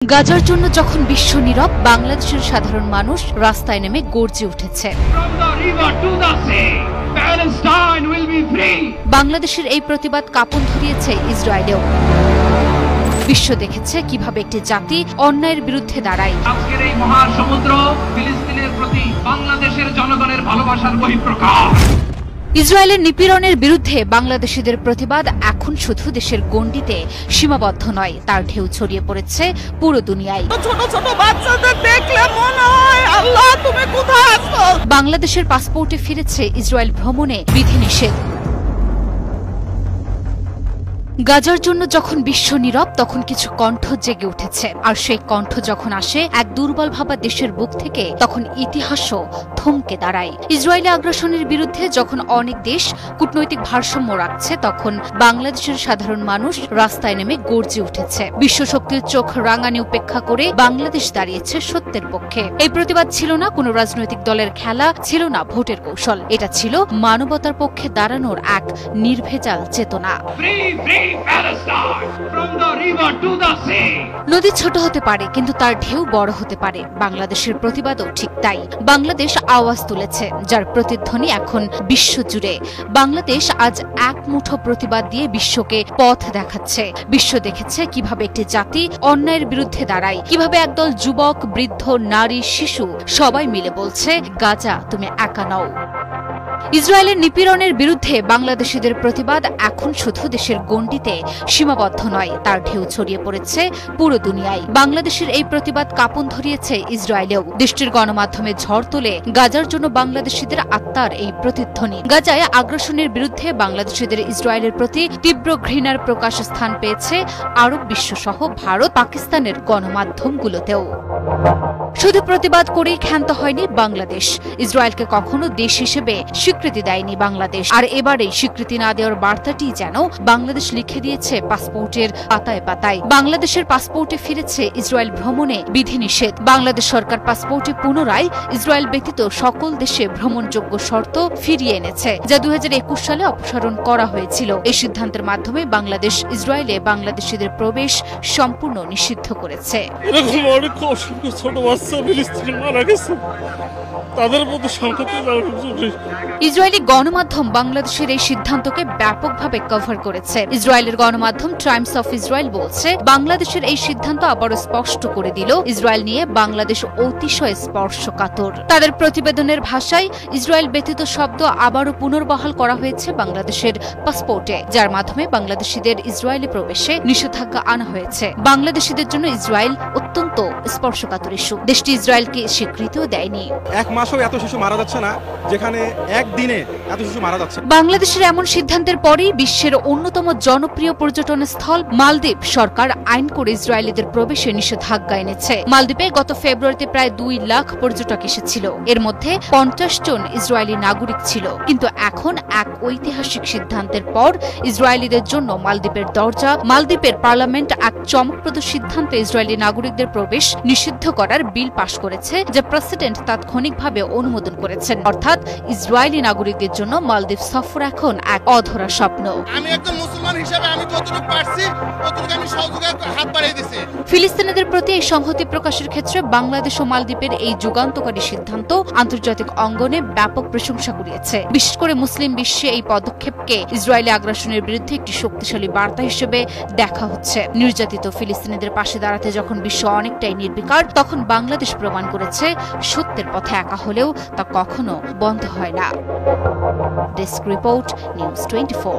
গাজার জন্য যখন বিশ্ব নীরব, বাংলাদেশের সাধারণ মানুষ রাস্তায় নেমে গর্জে উঠেছে। বাংলাদেশের এই প্রতিবাদ কাঁপন ধরিয়েছে ইসরায়েলেও। বিশ্ব দেখেছে কিভাবে একটি জাতি অন্যায়ের বিরুদ্ধে দাঁড়ায়। আজকের এই মহাসমুদ্র ফিলিস্তিনের প্রতি বাংলাদেশের জনগণের ভালোবাসার বহিঃপ্রকাশ। ইসরায়েলের নিপীড়নের বিরুদ্ধে বাংলাদেশিদের প্রতিবাদ এখন শুধু দেশের গণ্ডিতে সীমাবদ্ধ নয়, তার ঢেউ ছড়িয়ে পড়েছে পুরো দুনিয়ায়। ছোট ছোট বাচ্চাদের দেখলে মনে হয় আল্লাহ তুমি কোথায় আছো। বাংলাদেশের পাসপোর্টে ফিরেছে ইসরায়েল ভ্রমণে বিধিনিষেধ। গাজার জন্য যখন বিশ্ব নীরব, তখন কিছু কণ্ঠ জেগে উঠেছে, আর সেই কণ্ঠ যখন আসে এক দুর্বল ভাবা দেশের বুক থেকে, তখন ইতিহাসও থমকে দাঁড়ায়। ইসরায়েলি আগ্রাসনের বিরুদ্ধে যখন অনেক দেশ কূটনৈতিক ভারসাম্য রাখছে, তখন বাংলাদেশের সাধারণ মানুষ রাস্তায় নেমে গর্জে উঠেছে। বিশ্বশক্তির চোখ রাঙানি উপেক্ষা করে বাংলাদেশ দাঁড়িয়েছে সত্যের পক্ষে। এই প্রতিবাদ ছিল না কোনো রাজনৈতিক দলের খেলা, ছিল না ভোটের কৌশল, এটা ছিল মানবতার পক্ষে দাঁড়ানোর এক নির্ভেজাল চেতনা। নদী ছোট হতে পারে, কিন্তু তার ঢেউ বড় হতে পারে। বাংলাদেশের প্রতিবাদও ঠিক তাই। বাংলাদেশ আওয়াজ তুলেছে, যার প্রতিধ্বনি এখন বিশ্ব জুড়ে। বাংলাদেশ আজ এক মুঠো প্রতিবাদ দিয়ে বিশ্বকে পথ দেখাচ্ছে। বিশ্ব দেখেছে কিভাবে একটি জাতি অন্যায়ের বিরুদ্ধে দাঁড়ায়, কিভাবে একদল যুবক, বৃদ্ধ, নারী, শিশু সবাই মিলে বলছে, গাজা তুমি একা নও। ইসরায়েলের নিপীড়নের বিরুদ্ধে বাংলাদেশিদের প্রতিবাদ এখন শুধু দেশের গণ্ডিতে সীমাবদ্ধ নয়, তার ঢেউ ছড়িয়ে পড়েছে পুরো দুনিয়ায়। বাংলাদেশের এই প্রতিবাদ কাঁপন ধরিয়েছে ইসরায়েলেও। দেশটির গণমাধ্যমে ঝড় তোলে গাজার জন্য বাংলাদেশিদের আত্মার এই প্রতিধ্বনি। গাজায় আগ্রাসনের বিরুদ্ধে বাংলাদেশিদের ইসরায়েলের প্রতি তীব্র ঘৃণার প্রকাশ স্থান পেয়েছে আরব বিশ্বসহ ভারত, পাকিস্তানের গণমাধ্যমগুলোতেও। শুধু প্রতিবাদ করেই ক্ষান্ত হয়নি বাংলাদেশ। ইসরায়েলকে কখনো দেশ হিসেবে স্বীকৃতি দেয়নি বাংলাদেশ, আর এবারে স্বীকৃতি না দেওয়ার বার্তাটি যেন বাংলাদেশ লিখে দিয়েছে পাসপোর্টের পাতায় পাতায়। বাংলাদেশের পাসপোর্টে ফিরেছে ইসরায়েল ভ্রমণে বিধিনিষেধ। বাংলাদেশ সরকার পাসপোর্টে পুনরায় ইসরায়েল ব্যতীত সকল দেশে ভ্রমণযোগ্য শর্ত ফিরিয়ে এনেছে, যা 2021 সালে অপসারণ করা হয়েছিল। এই সিদ্ধান্তের মাধ্যমে বাংলাদেশ ইসরায়েলে বাংলাদেশিদের প্রবেশ সম্পূর্ণ নিষিদ্ধ করেছে। এরকম অনেক অসংখ্য ছোট বাচ্চা ফিলিস্তিনি মারা গেছে, তাদের প্রতি সংকট। ইসরায়েলি গণমাধ্যম বাংলাদেশের এই সিদ্ধান্তকে ব্যাপকভাবে কভার করেছে। ইসরায়েলের গণমাধ্যম টাইমস অফ ইসরায়েল বলছে, বাংলাদেশের এই সিদ্ধান্ত আবারও স্পষ্ট করে দিল ইসরায়েল নিয়ে বাংলাদেশ অতিশয় স্পর্শকাতর। তাদের প্রতিবেদনের ভাষায় ইসরায়েল ব্যতীত শব্দ আবারও পুনর্বহাল করা হয়েছে বাংলাদেশের পাসপোর্টে, যার মাধ্যমে বাংলাদেশিদের ইসরায়েলে প্রবেশে নিষেধাজ্ঞা আনা হয়েছে। বাংলাদেশিদের জন্য ইসরায়েল অত্যন্ত স্পর্শকাতর ইস্যু। দেশটি ইসরায়েলকে স্বীকৃতিও দেয়নি। এক মাসও এত শিশু মারা যাচ্ছে না, যেখানে একদিনে এত শিশু মারা যাচ্ছে। বাংলাদেশের এমন সিদ্ধান্তের পরেই বিশ্বের অন্যতম জনপ্রিয় পর্যটন স্থল মালদ্বীপ সরকার আইন করে ইসরায়েলিদের প্রবেশে নিষেধাজ্ঞা এনেছে। মালদ্বীপে গত ফেব্রুয়ারিতে প্রায় 2 লাখ পর্যটক এসেছিল, এর মধ্যে 50 জন ইসরায়েলি নাগরিক ছিল। কিন্তু এখন এক ঐতিহাসিক সিদ্ধান্তের পর ইসরায়েলিদের জন্য মালদ্বীপের দরজা। মালদ্বীপের পার্লামেন্ট এক চমকপ্রদ সিদ্ধান্তে ইসরায়েলি নাগরিকদের প্রবেশ নিষিদ্ধ করার বিল পাশ করেছে, যা প্রেসিডেন্ট তাৎক্ষণিকভাবে অনুমোদন করেছেন। অর্থাৎ ইসরায়েলি নাগরিকদের জন্য মালদ্বীপ সফর এখন এক অধরা স্বপ্ন। আমি একজন মুসলমান হিসেবে আমি যতটুকু পারছি ততটুকু আমি সহযোগিতা হাত বাড়িয়ে দিয়েছি। ফিলিস্তিনিদের প্রতি এই সংহতি প্রকাশের ক্ষেত্রে বাংলাদেশ ও মালদ্বীপের এই যুগান্তকারী সিদ্ধান্ত আন্তর্জাতিক অঙ্গনে ব্যাপক প্রশংসা কুড়িয়েছে। বিশেষ করে মুসলিম বিশ্বে এই পদক্ষেপকে ইসরায়েলি আগ্রাসনের বিরুদ্ধে একটি শক্তিশালী বার্তা হিসেবে দেখা হচ্ছে। নির্যাতিত ফিলিস্তিনিদের পাশে দাঁড়াতে যখন বিশ্ব অনেকটাই নির্বিকার, তখন বাংলাদেশ প্রমাণ করেছে সত্যের পথে একা হলেও তা কখনো বন্ধ হয় না। Desk report, news 24।